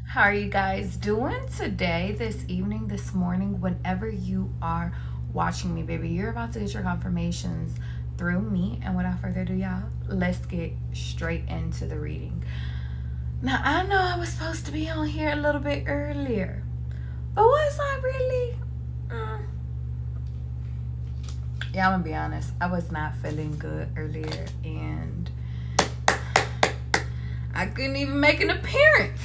How are you guys doing today, this evening, this morning, whenever you are watching me, baby? You're about to get your confirmations through me. And without further ado, y'all, let's get straight into the reading. Now, I know I was supposed to be on here a little bit earlier, but was I really? Yeah, I'm gonna be honest. I was not feeling good earlier, and I couldn't even make an appearance.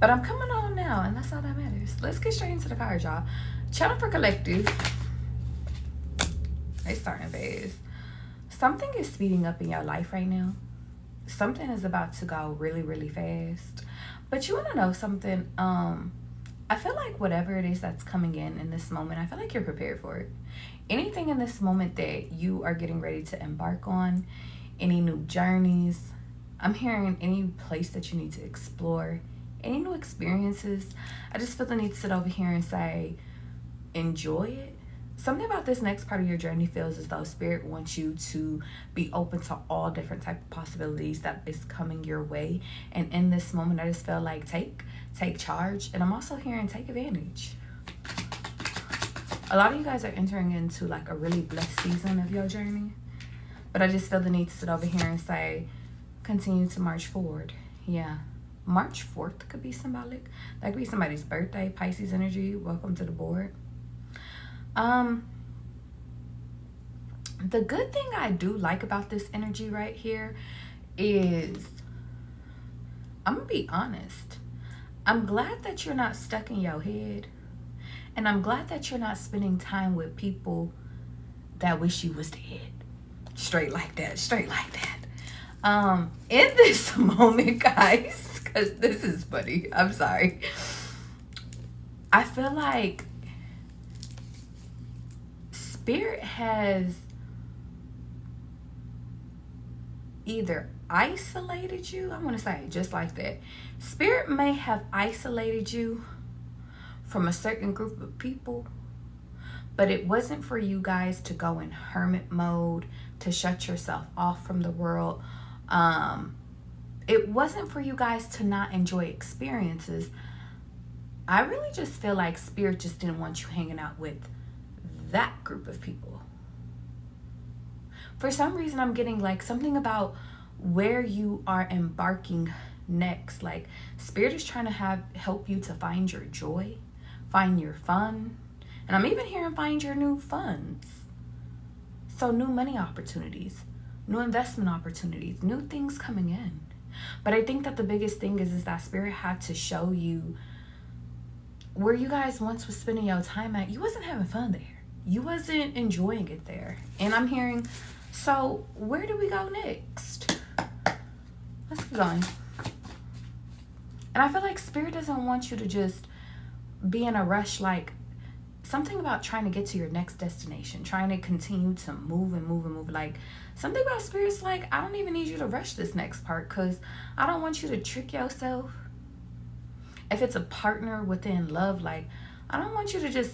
But I'm coming on now, and that's all that matters. Let's get straight into the cards, y'all. Channel for collective. They starting phase. Something is speeding up in your life right now. Something is about to go really, really fast. But you want to know something? I feel like whatever it is that's coming in this moment, I feel like you're prepared for it. Anything in this moment that you are getting ready to embark on, any new journeys, I'm hearing any place that you need to explore, any new experiences, I just feel the need to sit over here and say, enjoy it. Something about this next part of your journey feels as though Spirit wants you to be open to all different type of possibilities that is coming your way. And in this moment, I just feel like take charge. And I'm also hearing take advantage. A lot of you guys are entering into like a really blessed season of your journey. But I just feel the need to sit over here and say, continue to march forward. Yeah. March 4th could be symbolic. That could be somebody's birthday. Pisces energy. Welcome to the board. The good thing I do like about this energy right here is, I'm gonna be honest, I'm glad that you're not stuck in your head, and I'm glad that you're not spending time with people that wish you was dead. Straight like that. In this moment, guys, because this is funny, I'm sorry, I feel like Spirit has either isolated you, I'm going to say it just like that. Spirit may have isolated you from a certain group of people, but it wasn't for you guys to go in hermit mode, to shut yourself off from the world. It wasn't for you guys to not enjoy experiences. I really just feel like Spirit just didn't want you hanging out with that group of people. For some reason, I'm getting like something about where you are embarking next. Like Spirit is trying to help you to find your joy, find your fun. And I'm even hearing find your new funds. So new money opportunities, new investment opportunities, new things coming in. But I think that the biggest thing is that Spirit had to show you where you guys once was spending your time at. You wasn't having fun there. You wasn't enjoying it there. And I'm hearing, so where do we go next? Let's keep going. And I feel like Spirit doesn't want you to just be in a rush, like something about trying to get to your next destination, trying to continue to move and move and move. Like something about Spirit's like, I don't even need you to rush this next part, because I don't want you to trick yourself. If it's a partner within love, like I don't want you to just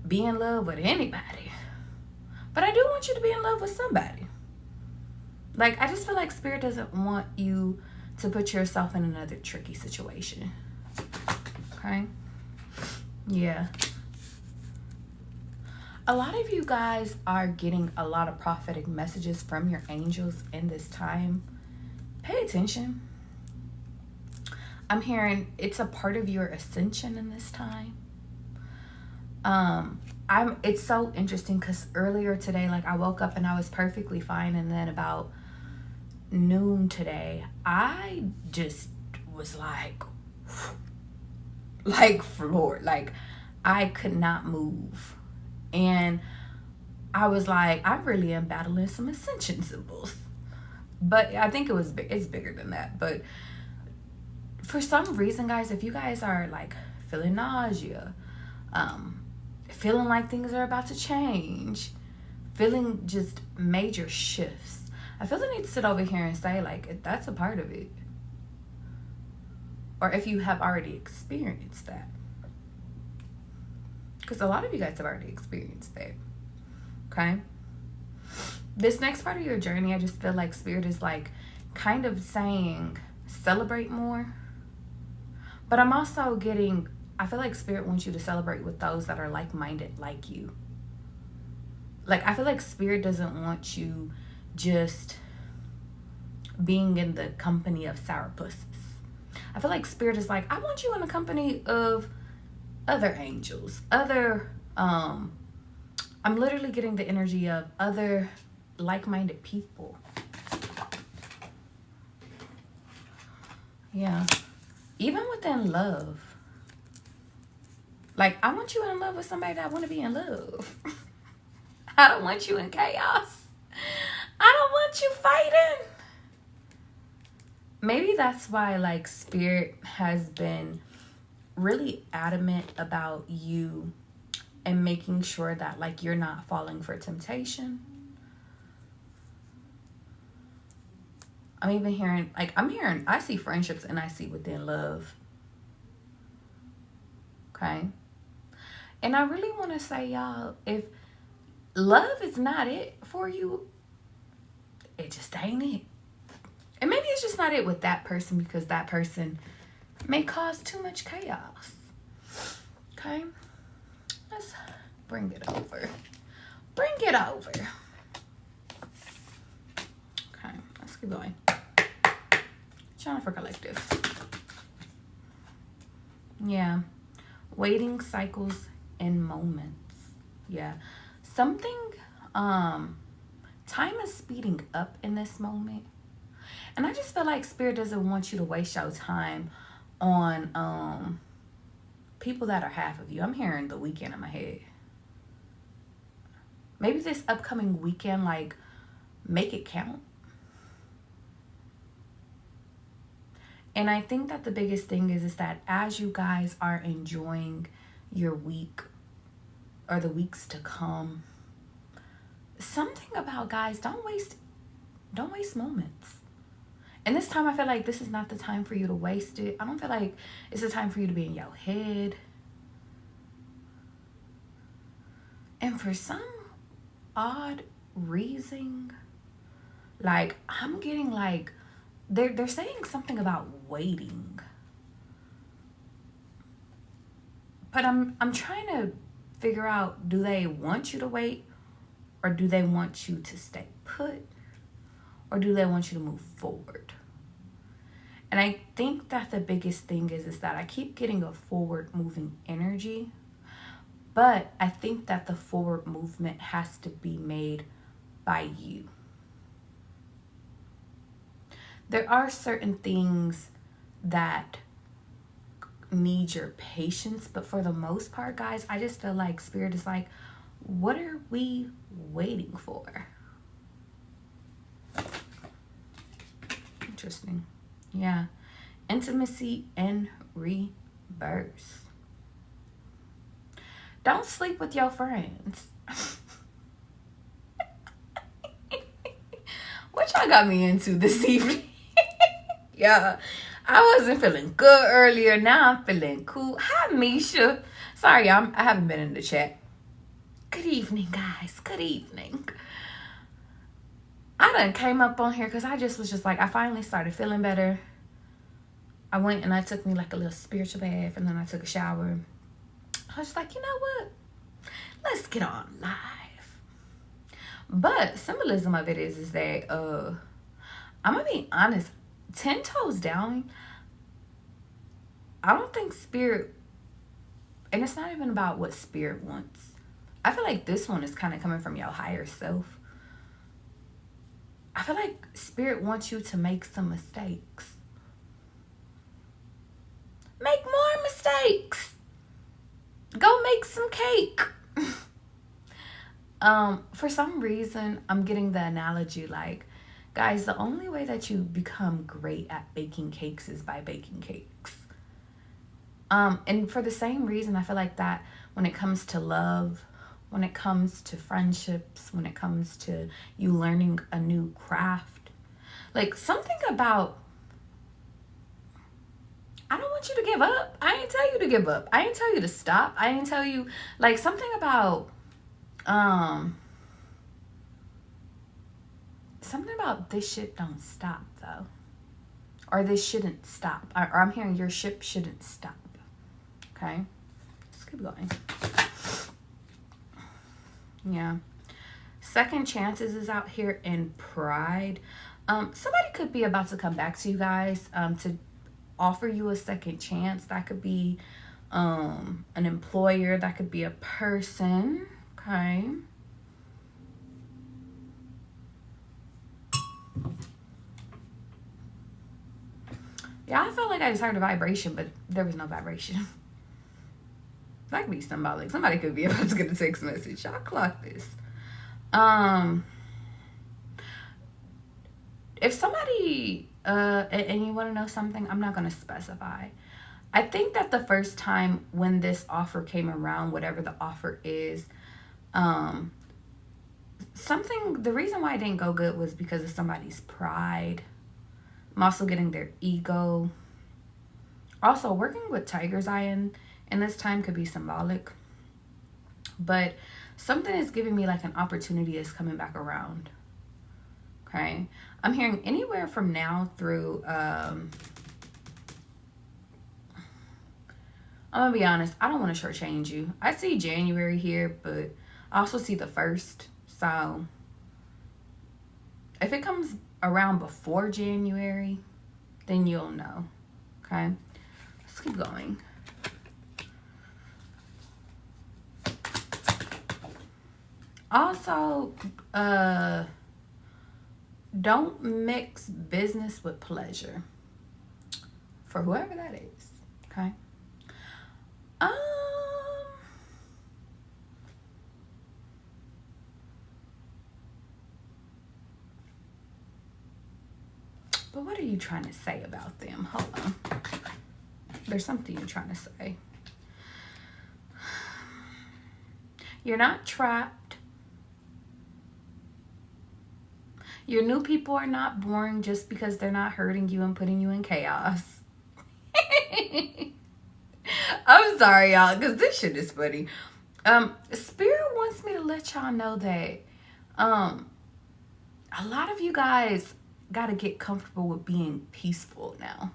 be in love with anybody, but I do want you to be in love with somebody. Like I just feel like Spirit doesn't want you to put yourself in another tricky situation. Okay? Yeah. A lot of you guys are getting a lot of prophetic messages from your angels in this time. Pay attention. I'm hearing it's a part of your ascension in this time. It's so interesting because earlier today, like I woke up and I was perfectly fine, and then about noon today, I just was like floored. Like I could not move. And I was like, I really am battling some ascension symbols. But I think it's bigger than that. But for some reason, guys, if you guys are like feeling nausea, feeling like things are about to change, feeling just major shifts, I feel the need to sit over here and say, like, if that's a part of it. Or if you have already experienced that. Because a lot of you guys have already experienced that. Okay? This next part of your journey, I just feel like Spirit is like kind of saying, celebrate more. But I'm also getting, I feel like Spirit wants you to celebrate with those that are like-minded like you. Like, I feel like Spirit doesn't want you just being in the company of sourpusses. I feel like Spirit is like, I want you in the company of other angels, other, I'm literally getting the energy of other like-minded people. Yeah. Even within love. Like, I want you in love with somebody that want to be in love. I don't want you in chaos. I don't want you fighting. Maybe that's why, like, Spirit has been really adamant about you and making sure that, like, you're not falling for temptation. I'm even hearing, like, I see friendships and I see within love. Okay? And I really want to say, y'all, if love is not it for you, it just ain't it. And maybe it's just not it with that person because that person may cause too much chaos. Okay? Let's bring it over. Bring it over. Okay, let's keep going. Trying for collective. Yeah. Waiting cycles and moments. Yeah. Something, time is speeding up in this moment. And I just feel like Spirit doesn't want you to waste your time on people that are half of you. I'm hearing the weekend in my head. Maybe this upcoming weekend, like, make it count. And I think that the biggest thing is that as you guys are enjoying your week or the weeks to come, something about, guys, don't waste moments. And this time I feel like this is not the time for you to waste it. I don't feel like it's the time for you to be in your head. And for some odd reason, like, I'm getting like, they're saying something about waiting. But I'm trying to figure out, do they want you to wait? Or do they want you to stay put? Or do they want you to move forward? And I think that the biggest thing is that I keep getting a forward moving energy. But I think that the forward movement has to be made by you. There are certain things that need your patience, but for the most part, guys, I just feel like Spirit is like, what are we waiting for? Interesting. Yeah. Intimacy in reverse. Don't sleep with your friends. What y'all got me into this evening? Yeah, I wasn't feeling good earlier. Now I'm feeling cool. Hi, Misha. Sorry, I haven't been in the chat. Good evening, guys. Good evening. I done came up on here because I just was just like, I finally started feeling better. I went and I took me like a little spiritual bath, and then I took a shower. I was just like, you know what? Let's get on live. But symbolism of it is that I'm gonna be honest, 10 toes down, I don't think Spirit, and it's not even about what Spirit wants. I feel like this one is kind of coming from your higher self. I feel like Spirit wants you to make some mistakes. Make more mistakes. Go make some cake. For some reason, I'm getting the analogy like, guys, the only way that you become great at baking cakes is by baking cakes. And for the same reason, I feel like that when it comes to love, when it comes to friendships, when it comes to you learning a new craft, like something about, I don't want you to give up. I ain't tell you to give up. I ain't tell you to stop. I ain't tell you, like, something about this shit don't stop though. or this shouldn't stop. Or I'm hearing your ship shouldn't stop. Okay? Let's keep going. Yeah. Second chances is out here in pride. Somebody could be about to come back to you guys to offer you a second chance. That could be an employer. That could be a person. Okay. Yeah, I felt like I just heard a vibration, but there was no vibration. That could be symbolic. Somebody could be about to get a text message. Y'all clock this. If somebody, and you want to know something, I'm not going to specify. I think that the first time when this offer came around, whatever the offer is, the reason why it didn't go good was because of somebody's pride. I'm also getting their ego. Also, working with tiger's eye in this time could be symbolic. But something is giving me like an opportunity is coming back around. Okay? I'm hearing anywhere from now through, I'm going to be honest, I don't want to shortchange you. I see January here, but I also see the 1st. So, if it comes around before January, then you'll know. Okay? Let's keep going. Also, don't mix business with pleasure. For whoever that is. Okay? But what are you trying to say about them? Hold on. There's something you're trying to say. You're not trapped. Your new people are not boring just because they're not hurting you and putting you in chaos. I'm sorry, y'all, because this shit is funny. Spirit wants me to let y'all know that a lot of you guys got to get comfortable with being peaceful now.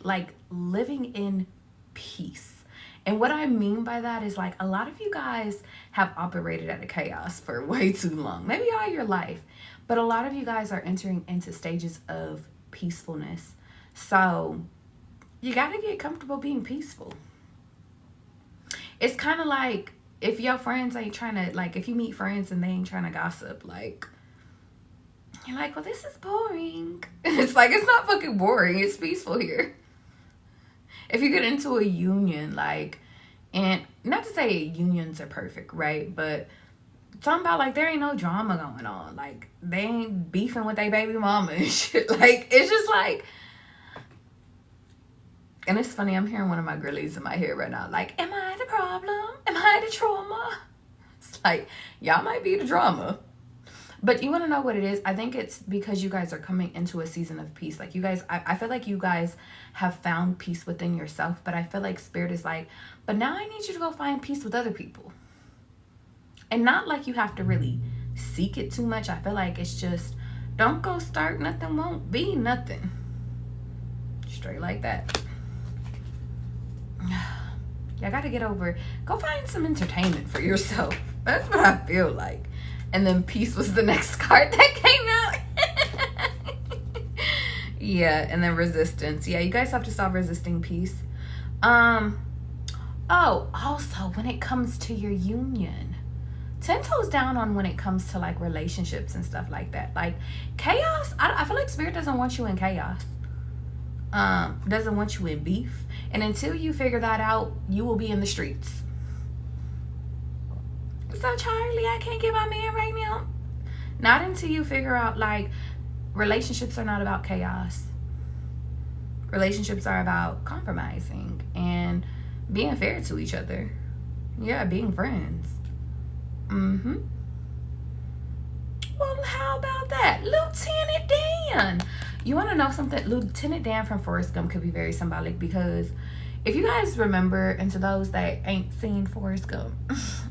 Like living in peace. And what I mean by that is like a lot of you guys have operated out of chaos for way too long. Maybe all your life. But a lot of you guys are entering into stages of peacefulness. So you got to get comfortable being peaceful. It's kind of like if your friends ain't trying to, like if you meet friends and they ain't trying to gossip, like you're like, well, this is boring. It's like, it's not fucking boring. It's peaceful here. If you get into a union, like, and not to say unions are perfect, right? But talking about, like, there ain't no drama going on. Like, they ain't beefing with their baby mama and shit. Like, it's just like, and it's funny, I'm hearing one of my girlies in my head right now. Like, am I the problem? Am I the trauma? It's like, y'all might be the drama. But you want to know what it is? I think it's because you guys are coming into a season of peace. Like you guys, I feel like you guys have found peace within yourself. But I feel like Spirit is like, but now I need you to go find peace with other people. And not like you have to really seek it too much. I feel like it's just, don't go start nothing, won't be nothing. Straight like that. Y'all got to get over, go find some entertainment for yourself. That's what I feel like. And then peace was the next card that came out. Yeah, and then resistance. Yeah, you guys have to stop resisting peace. Oh, also, when it comes to your union, 10 toes down on when it comes to, like, relationships and stuff like that. Like, chaos, I feel like Spirit doesn't want you in chaos. Doesn't want you in beef. And until you figure that out, you will be in the streets. So, Charlie, I can't get my man right now. Not until you figure out, like, relationships are not about chaos. Relationships are about compromising and being fair to each other. Yeah, being friends. Well, how about that? Lieutenant Dan. You want to know something? Lieutenant Dan from Forrest Gump could be very symbolic because if you guys remember, and to those that ain't seen Forrest Gump,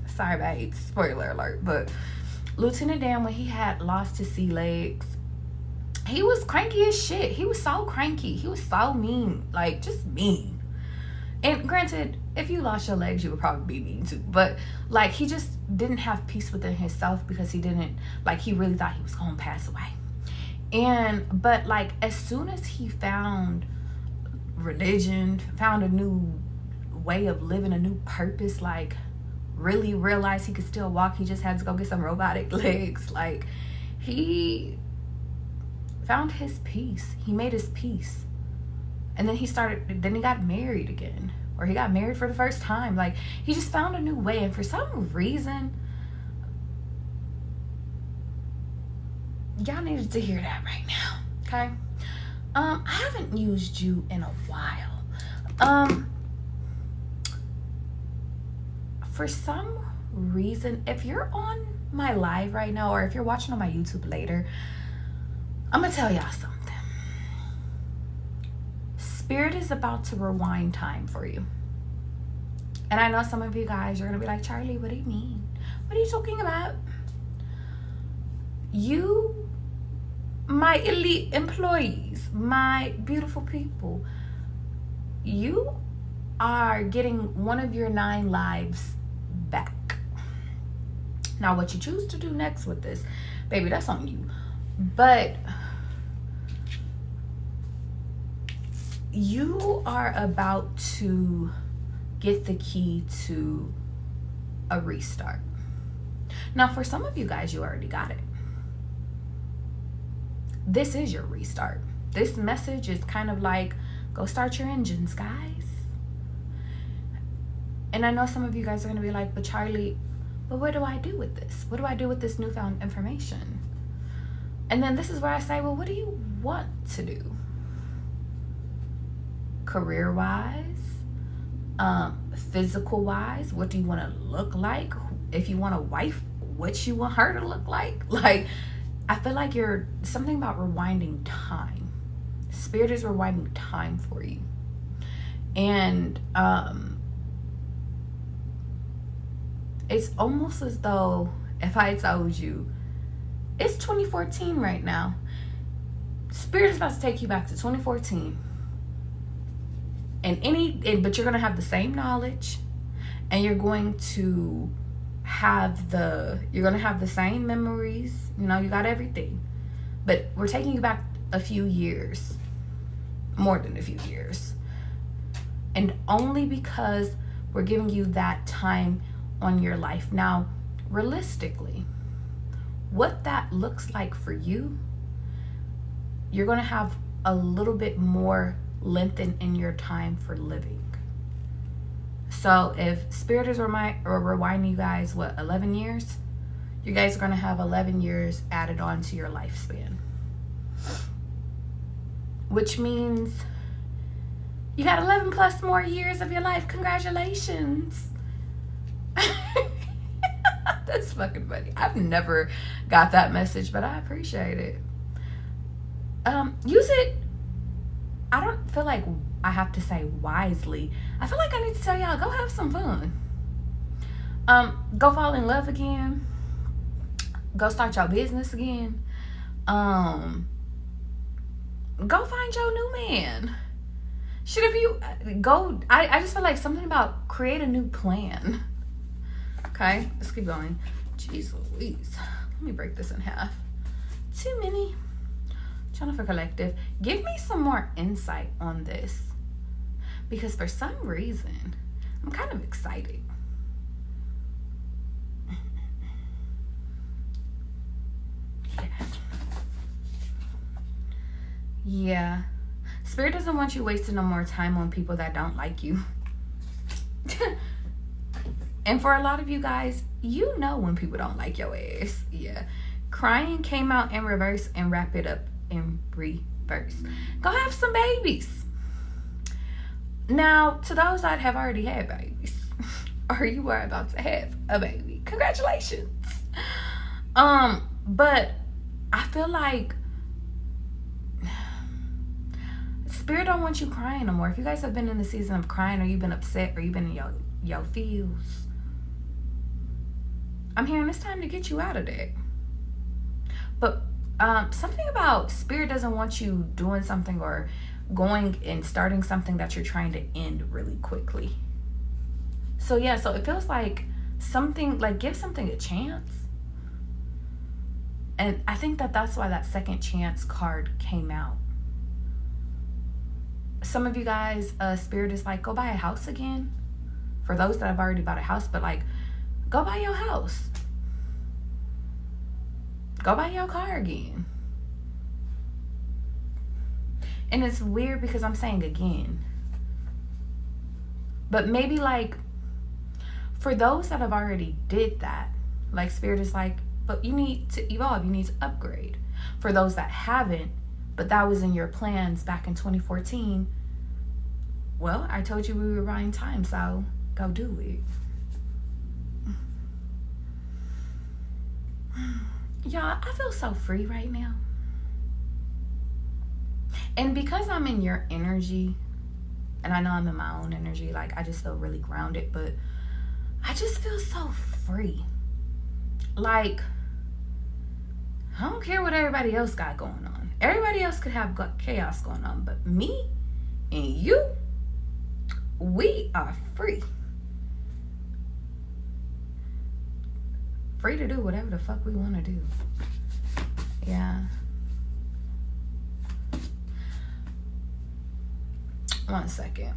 sorry, babe, spoiler alert, but Lieutenant Dan, when he had lost his sea legs, he was cranky as shit. He was so cranky. He was so mean. Like, just mean. And granted, if you lost your legs, you would probably be mean too. But, like, he just didn't have peace within himself because he didn't, like, he really thought he was going to pass away. But, like, as soon as he found religion, found a new way of living, a new purpose, like, really realized he could still walk, he just had to go get some robotic legs. Like, he found his peace. He made his peace. And then he got married again. Or he got married for the first time. Like, he just found a new way. And for some reason, y'all needed to hear that right now. Okay? I haven't used you in a while. For some reason, if you're on my live right now, or if you're watching on my YouTube later, I'm gonna tell y'all something. Spirit is about to rewind time for you. And I know some of you guys are gonna be like, Charlie, what do you mean? What are you talking about? You, my elite employees, my beautiful people, you are getting one of your 9 lives back. Now, what you choose to do next with this, baby, that's on you. But you are about to get the key to a restart. Now, for some of you guys, you already got it. This is your restart. This message is kind of like, go start your engines, guys. And I know some of you guys are going to be like, but Charlie, but what do I do with this? What do I do with this newfound information? And then this is where I say, well, what do you want to do? Career-wise, physical-wise, what do you want to look like? If you want a wife, what you want her to look like? Like, I feel like you're something about rewinding time. Spirit is rewinding time for you. And it's almost as though if I told you it's 2014 right now, Spirit is about to take you back to 2014. But you're going to have the same knowledge, and you're going to have the same memories. You know, you got everything. But we're taking you back a few years, more than a few years. And only because we're giving you that time on your life. Now, realistically, what that looks like for you, you're going to have a little bit more lengthen in your time for living. So if Spirit is rewinding you guys, 11 years? You guys are going to have 11 years added on to your lifespan. Which means you got 11 plus more years of your life. Congratulations. That's fucking funny. I've never got that message, but I appreciate it. Use it. I don't feel like I have to say wisely. I feel like I need to tell y'all, go have some fun. Go fall in love again. Go start your business again. Go find your new man. Shit, if you go, I just feel like something about create a new plan. Okay, let's keep going. Jeez Louise. Let me break this in half. Too many. Jennifer Collective, give me some more insight on this, because for some reason I'm kind of excited. Yeah. Spirit doesn't want you wasting no more time on people that don't like you. And for a lot of you guys, you know when people don't like your ass. Yeah. Crying came out in reverse, and wrap it up in reverse. Go have some babies. Now, to those that have already had babies, or you are about to have a baby, congratulations. But I feel like Spirit don't want you crying no more. If you guys have been in the season of crying, or you've been upset, or you've been in your feels, I'm hearing it's time to get you out of that. But Something about spirit doesn't want you doing something or going and starting something that you're trying to end really quickly. So yeah, so it feels like something, like give something a chance. And I think that that's why that second chance card came out. Some of you guys, spirit is like, go buy a house again. For those that have already bought a house, but like, go buy your house. Go buy your car again. And it's weird because I'm saying again. But maybe like, for those that have already did that, like spirit is like, but you need to evolve, you need to upgrade. For those that haven't, but that was in your plans back in 2014, well, I told you we were buying time, so go do it. Y'all, I feel so free right now. And because I'm in your energy, and I know I'm in my own energy, like I just feel really grounded, but I just feel so free. Like, I don't care what everybody else got going on. Everybody else could have chaos going on, but me and you, we are free. Free to do whatever the fuck we want to do. Yeah. One second.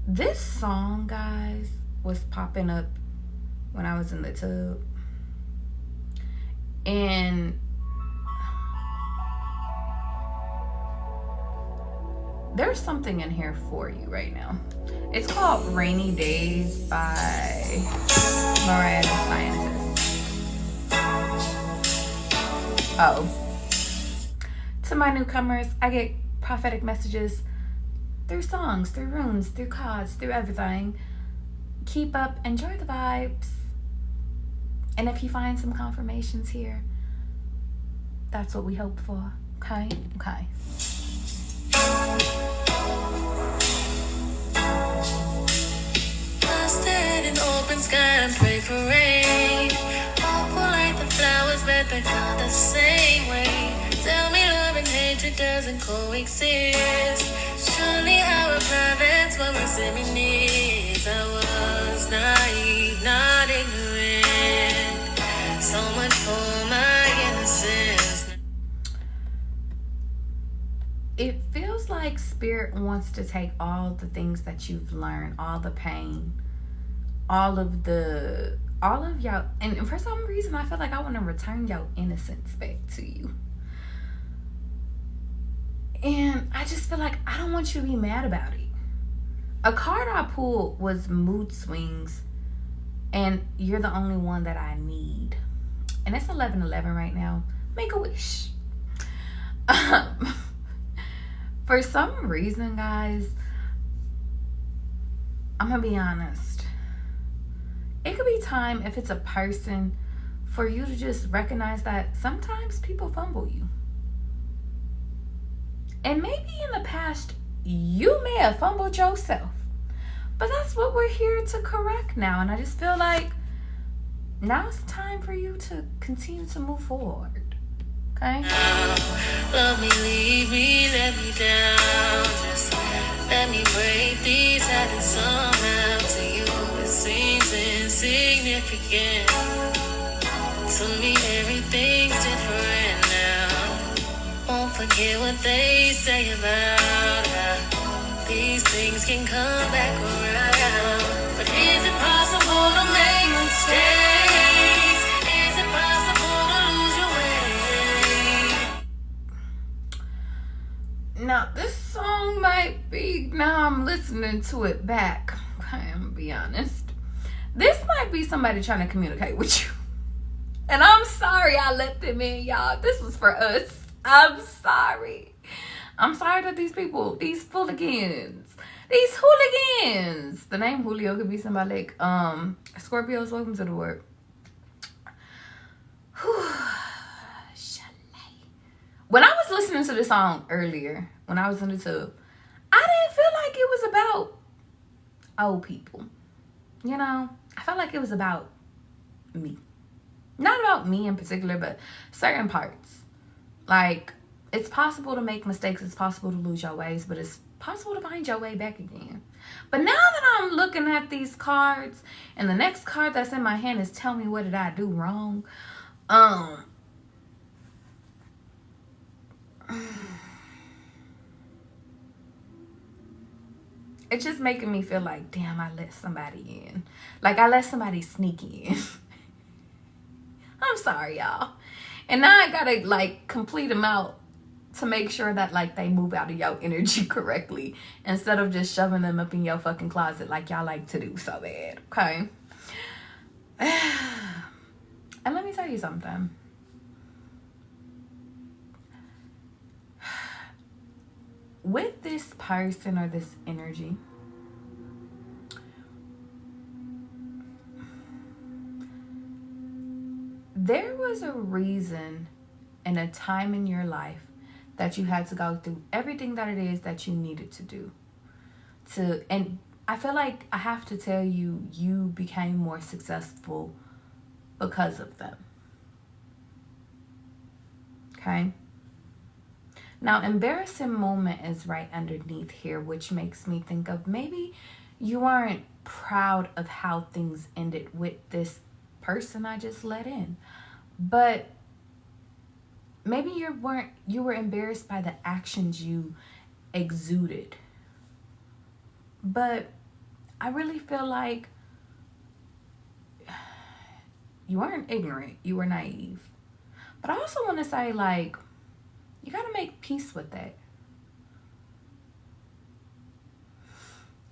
This song, guys, was popping up when I was in the tub. And there's something in here for you right now. It's called Rainy Days by Mariah the Scientist. Oh. To my newcomers, I get prophetic messages through songs, through runes, through cards, through everything. Keep up, enjoy the vibes. And if you find some confirmations here, that's what we hope for. Okay? Okay. Stand in open sky and pray for rain. Awful like the flowers, but they're not the same way. Tell me love and hatred doesn't coexist. Surely our planets were reminisce. I was naive, not ignorant. So much for my innocence. It feels like spirit wants to take all the things that you've learned, all the pain, all of y'all, and for some reason I feel like I want to return your innocence back to you. And I just feel like I don't want you to be mad about it. A card I pulled was Mood Swings, and you're the only one that I need. And it's 11:11 right now. Make a wish. For some reason, guys, I'm gonna be honest. It could be time, if it's a person, for you to just recognize that sometimes people fumble you. And maybe in the past, you may have fumbled yourself. But that's what we're here to correct now. And I just feel like now's the time for you to continue to move forward. Okay? Love me, leave me, let me down. Just let me break these habits somehow. To you it seems insignificant. To me everything's different now. Won't forget what they say about how these things can come back around. But is it possible to make mistakes? Is it possible to lose your way? Now, this song might be, now I'm listening to it back. Okay, I'm gonna be honest. This might be somebody trying to communicate with you. And I'm sorry I let them in, y'all. This was for us. I'm sorry. I'm sorry that these people, these hooligans, the name Julio could be somebody like, Scorpios, welcome to the work. When I was listening to the song earlier, when I was in the tub, I didn't feel like it was about old people. You know, I felt like it was about me. Not about me in particular, but certain parts. Like, it's possible to make mistakes. It's possible to lose your ways, but it's possible to find your way back again. But now that I'm looking at these cards, and the next card that's in my hand is tell me what did I do wrong. It's just making me feel like, damn, I let somebody in. Like, I let somebody sneak in. I'm sorry, y'all. And now I gotta, like, complete them out to make sure that, like, they move out of your energy correctly instead of just shoving them up in your fucking closet like y'all like to do so bad, okay? And let me tell you something. With this person or this energy, there was a reason and a time in your life that you had to go through everything that it is that you needed to do. And I feel like I have to tell you, you became more successful because of them. Okay? Now, embarrassing moment is right underneath here, which makes me think of maybe you aren't proud of how things ended with this person I just let in. But maybe you were embarrassed by the actions you exuded. But I really feel like you weren't ignorant, you were naive. But I also want to say, like, you got to make peace with that.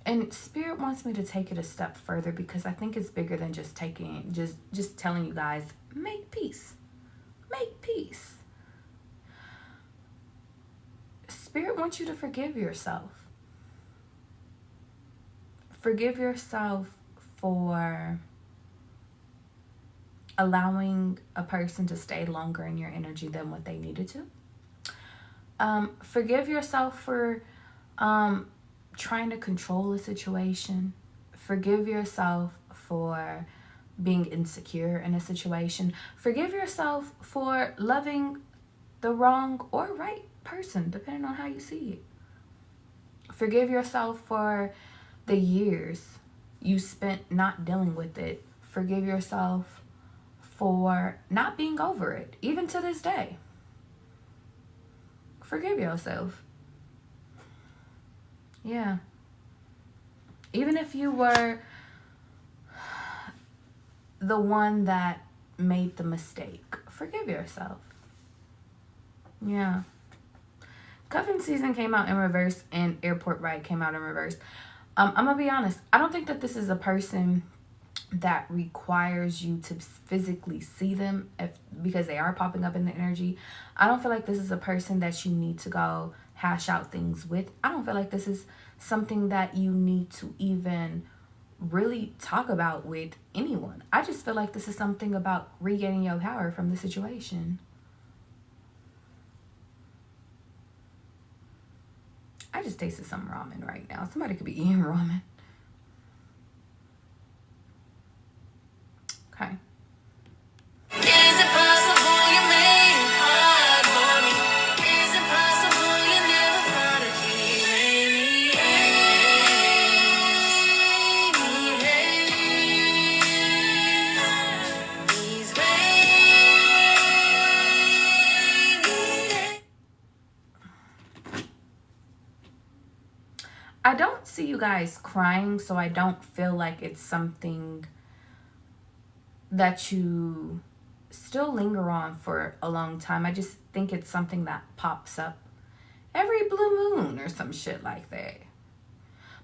And Spirit wants me to take it a step further because I think it's bigger than just telling you guys, make peace. Make peace. Spirit wants you to forgive yourself. Forgive yourself for allowing a person to stay longer in your energy than what they needed to. Forgive yourself for trying to control a situation. Forgive yourself for being insecure in a situation. Forgive yourself for loving the wrong or right person, depending on how you see it. Forgive yourself for the years you spent not dealing with it. Forgive yourself for not being over it, even to this day. Forgive yourself. Yeah. Even if you were the one that made the mistake, forgive yourself. Yeah. Cuffing season came out in reverse and airport ride came out in reverse. I'm gonna be honest. I don't think that this is a person that requires you to physically see them because they are popping up in the energy. I don't feel like this is a person that you need to go hash out things with. I don't feel like this is something that you need to even really talk about with anyone. I just feel like this is something about regaining your power from the situation. I just tasted some ramen right now. Somebody could be eating ramen. Okay. Is it possible you made it hard for me? Is it possible you never thought of these rainy days? I don't see you guys crying, so I don't feel like it's something that you still linger on for a long time. I just think it's something that pops up every blue moon or some shit like that.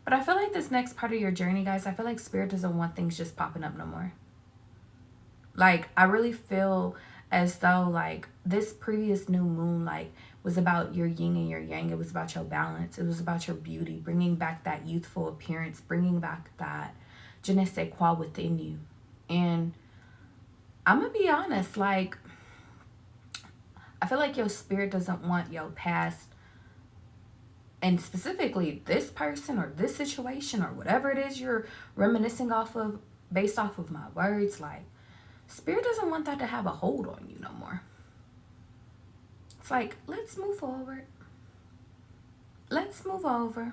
But I feel like this next part of your journey, guys, I feel like Spirit doesn't want things just popping up no more. Like, I really feel as though, like, this previous new moon, like, was about your yin and your yang. It was about your balance. It was about your beauty, bringing back that youthful appearance, bringing back that je ne sais quoi within you. And I'm going to be honest, like, I feel like your spirit doesn't want your past, and specifically this person or this situation or whatever it is you're reminiscing off of, based off of my words, like, Spirit doesn't want that to have a hold on you no more. It's like, let's move forward. Let's move over.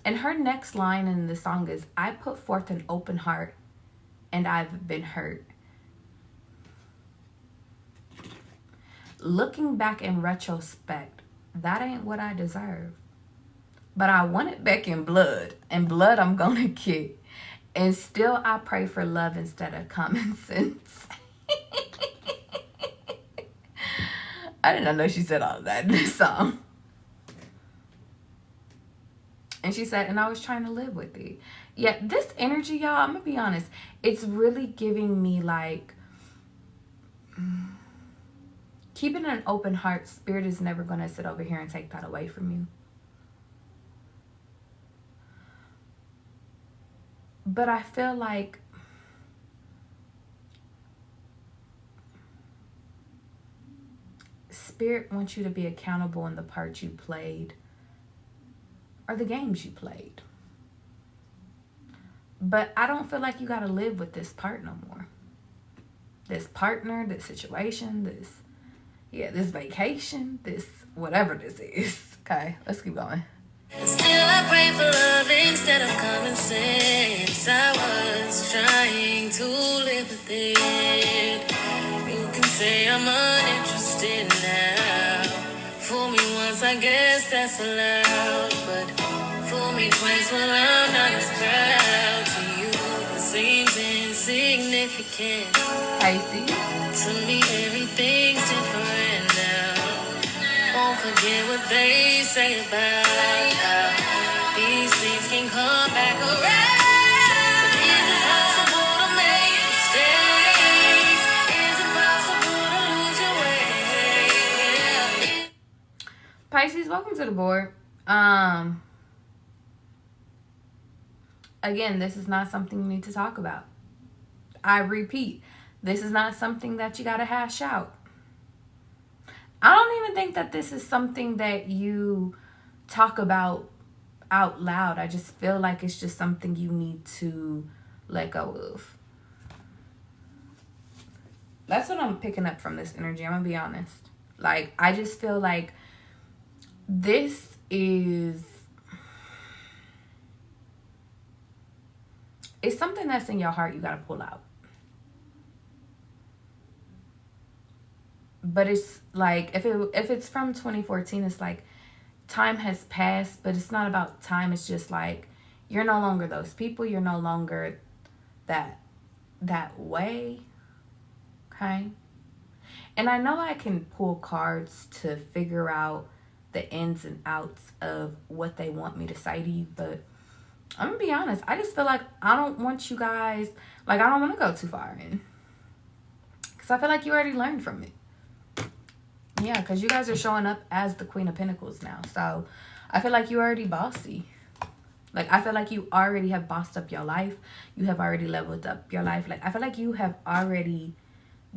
And her next line in the song is, I put forth an open heart and I've been hurt. Looking back in retrospect, that ain't what I deserve. But I want it back in blood. And blood I'm gonna get. And still I pray for love instead of common sense. I did not know she said all of that in this song. And she said, and I was trying to live with it. Yeah, this energy, y'all, I'm gonna be honest, it's really giving me like, keeping an open heart. Spirit is never gonna sit over here and take that away from you. But I feel like Spirit wants you to be accountable in the part you played or the games you played. But I don't feel like you got to live with this part no more. This partner, this situation, this vacation, this whatever this is. Okay, let's keep going. Still I pray for love instead of common sense. I was trying to live with it. You can say I'm uninterested now. Fool me once, I guess that's allowed. But fool me twice, well I'm not as proud to you. It seems insignificant. Pisces. To me everything's different now. Won't forget what they say about how these things can come back around. But is it possible to make mistakes? Is it possible to lose your way? Pisces, welcome to the board. Again, this is not something you need to talk about. I repeat, this is not something that you got to hash out. I don't even think that this is something that you talk about out loud. I just feel like it's just something you need to let go of. That's what I'm picking up from this energy. I'm going to be honest. Like, I just feel like this is... it's something that's in your heart you got to pull out. But it's like, if it's from 2014, it's like time has passed, but it's not about time. It's just like, you're no longer those people. You're no longer that way. Okay? And I know I can pull cards to figure out the ins and outs of what they want me to say to you, but I'm going to be honest. I just feel like I don't want you guys, like, I don't want to go too far in. Because I feel like you already learned from it. Yeah, because you guys are showing up as the Queen of Pentacles now. So I feel like you already bossy. Like, I feel like you already have bossed up your life. You have already leveled up your life. Like, I feel like you have already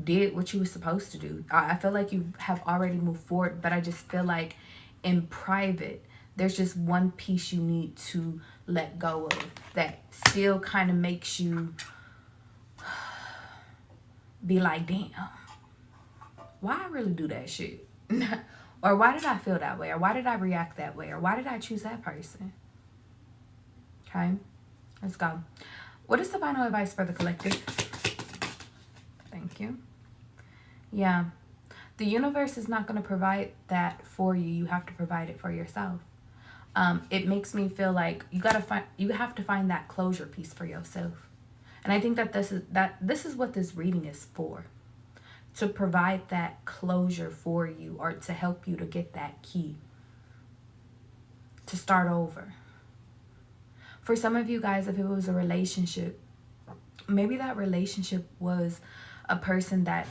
did what you were supposed to do. I feel like you have already moved forward. But I just feel like in private, there's just one piece you need to let go of that still kind of makes you be like, damn, why I really do that shit? Or why did I feel that way? Or why did I react that way? Or why did I choose that person? Okay, let's go. What is the final advice for the collective? Thank you. Yeah, the universe is not going to provide that for you. You have to provide it for yourself. It makes me feel like you have to find that closure piece for yourself. And I think that this is what this reading is for. To provide that closure for you, or to help you to get that key. To start over. For some of you guys, if it was a relationship, maybe that relationship was a person that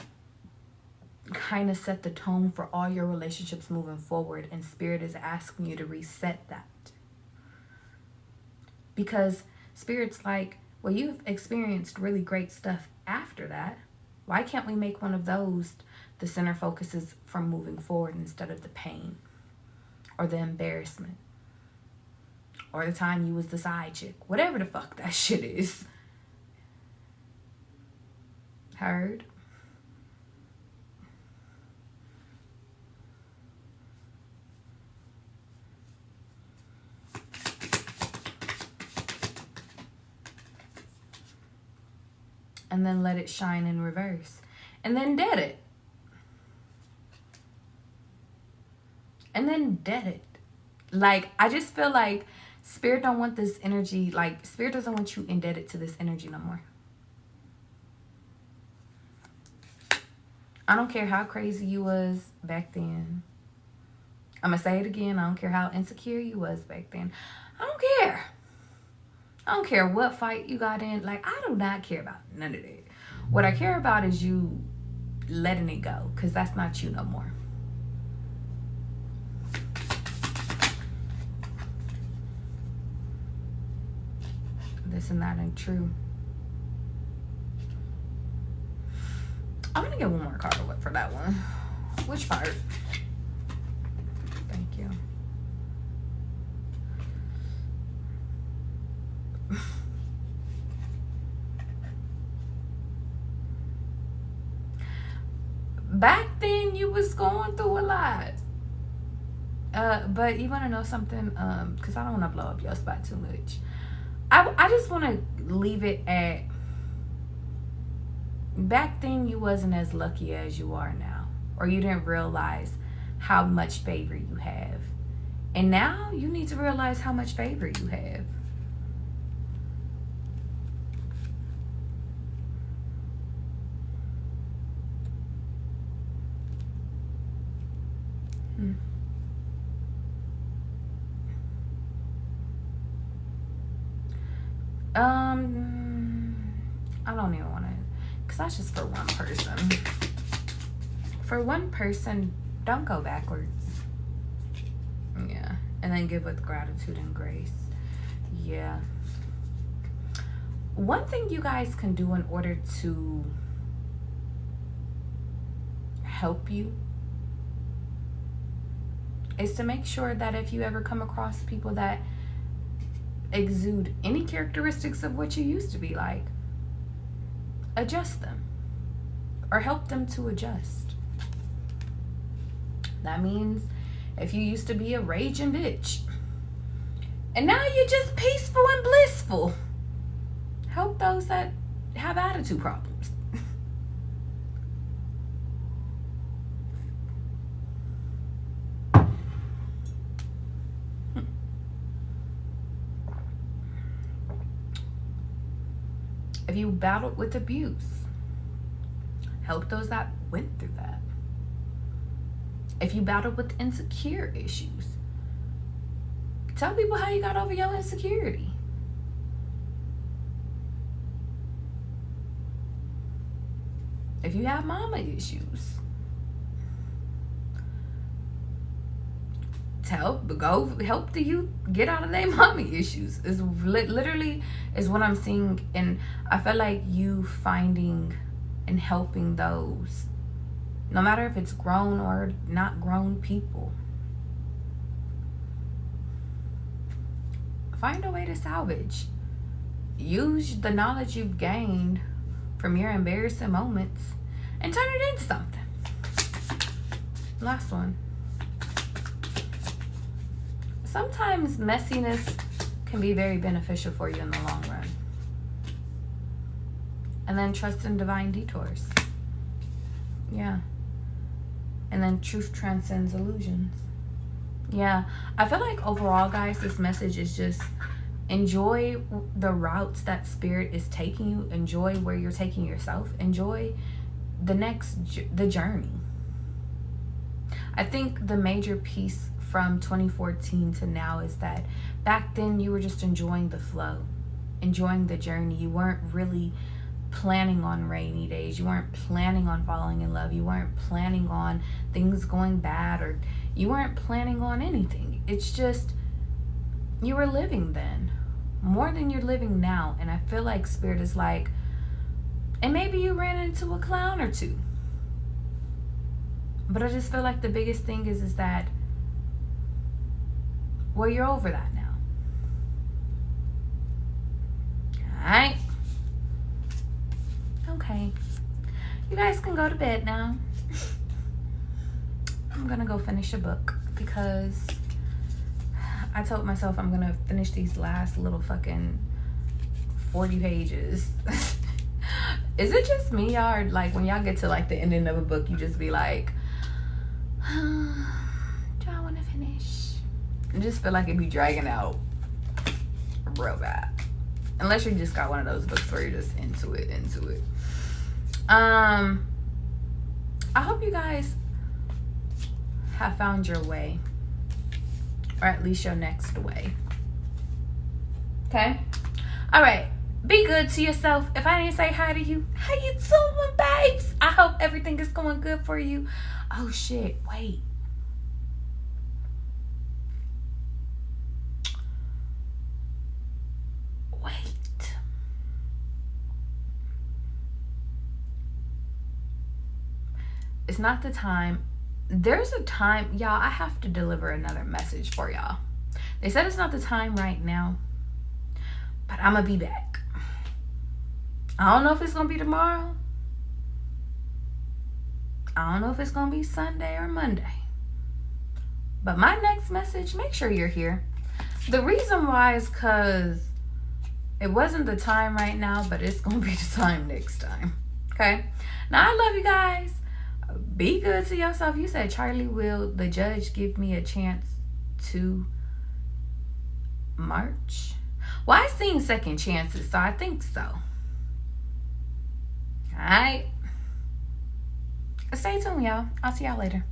kind of set the tone for all your relationships moving forward, and Spirit is asking you to reset that. Because Spirit's like, well, you've experienced really great stuff after that. Why can't we make one of those the center focuses from moving forward instead of the pain or the embarrassment or the time you was the side chick, whatever the fuck that shit is. Heard. And then let it shine in reverse. And then dead it. And then dead it. Like, I just feel like Spirit don't want this energy. Like, Spirit doesn't want you indebted to this energy no more. I don't care how crazy you was back then. I'm going to say it again. I don't care how insecure you was back then. I don't care. I don't care what fight you got in. Like, I do not care about none of that. What I care about is you letting it go. Because that's not you no more. This and that ain't true. I'm going to get one more card for that one. Which part? Thank you. Back then, you was going through a lot. But you want to know something? Because I don't want to blow up your spot too much. I just want to leave it at, back then you wasn't as lucky as you are now. Or you didn't realize how much favor you have. And now you need to realize how much favor you have. I don't even want to, because that's just for one person. For one person, don't go backwards. Yeah. And then give with gratitude and grace. Yeah. One thing you guys can do in order to help you is to make sure that if you ever come across people that exude any characteristics of what you used to be like, adjust them or help them to adjust. That means if you used to be a raging bitch and now you're just peaceful and blissful, help those that have attitude problems. If you battled with abuse, help those that went through that. If you battled with insecure issues, tell people how you got over your insecurity. If you have mama issues, go help the youth get out of their mommy issues. Is literally is what I'm seeing, and I feel like you finding and helping those, no matter if it's grown or not grown people, find a way to salvage. Use the knowledge you've gained from your embarrassing moments and turn it into something. Last one. Sometimes messiness can be very beneficial for you in the long run. And then trust in divine detours. Yeah. And then truth transcends illusions. Yeah. I feel like overall, guys, this message is just enjoy the routes that Spirit is taking you. Enjoy where you're taking yourself. Enjoy the journey. I think the major piece from 2014 to now is that back then you were just enjoying the flow, enjoying the journey. You weren't really planning on rainy days. You weren't planning on falling in love. You weren't planning on things going bad, or you weren't planning on anything. It's just you were living then more than you're living now. And I feel like Spirit is like, and maybe you ran into a clown or two, but I just feel like the biggest thing is that, well, you're over that now. Alright? Okay. You guys can go to bed now. I'm gonna go finish a book because I told myself I'm gonna finish these last little fucking 40 pages. Is it just me, y'all? Or like when y'all get to like the ending of a book, you just be like, do I want to finish? I just feel like it'd be dragging out real bad. Unless you just got one of those books where you're just into it. I hope you guys have found your way, or at least your next way. Okay? All right. Be good to yourself. If I didn't say hi to you, how you doing, babes? I hope everything is going good for you. Oh shit, wait. It's not the time. There's a time, y'all, I have to deliver another message for y'all. They said it's not the time right now, but I'm gonna be back. I don't know if it's gonna be tomorrow. I don't know if it's gonna be Sunday or Monday. But my next message, make sure you're here. The reason why is because it wasn't the time right now, but it's gonna be the time next time. Okay? Now, I love you guys. Be good to yourself. You said, Charlie, will the judge give me a chance to march? Well, I've seen second chances, so I think so. All right. Stay tuned, y'all. I'll see y'all later.